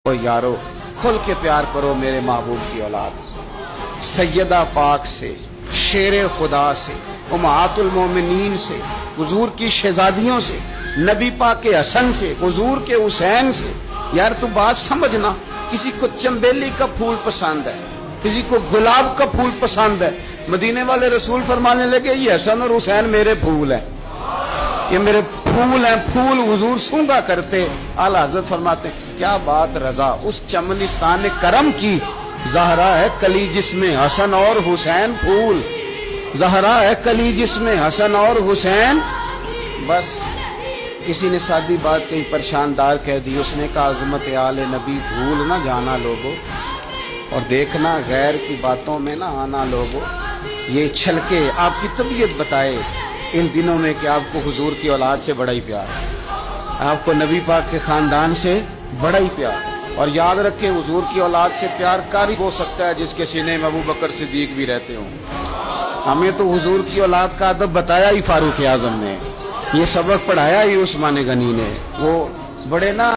ओ यारो खुल के प्यार करो मेरे महबूब की औलाद से, सैयदा पाक से, शेर खुदा से, उम्महातुल मोमिनीन से, हुजूर की शहजादियों से, नबी पाक के हसन से, हुजूर के हुसैन से। यार तू बात समझना, किसी को चंबेली का फूल पसंद है, किसी को गुलाब का फूल पसंद है। मदीने वाले रसूल फरमाने लगे ये हसन और हुसैन मेरे फूल हैं, ये मेरे फूल हैं, फूल हुजूर सूंघा करते। आला हज़रत फरमाते क्या बात रजा, उस चमनिस्तान ने करम की। ज़हरा है कली जिसमें हसन और हुसैन फूल, ज़हरा है कली जिसमें हसन और हुसैन। बस किसी ने सादी बात कहीं परेशानदार कह दी, उसने कहा अज़मत आले नबी भूल ना जाना लोगो, और देखना गैर की बातों में ना आना लोगो। ये छलके आपकी तबीयत बताए इन दिनों में कि आपको हुजूर की औलाद से बड़ा ही प्यार है, आपको नबी पाक के खानदान से बड़ा ही प्यार है। और याद रखें हुजूर की औलाद से प्यार कारी हो सकता है जिसके सीने में अबू बकर सिद्दीक भी रहते हों। हमें तो हुजूर की औलाद का अदब बताया ही फारूक आजम ने, ये सबक पढ़ाया ही उस्मान गनी ने। वो बड़े ना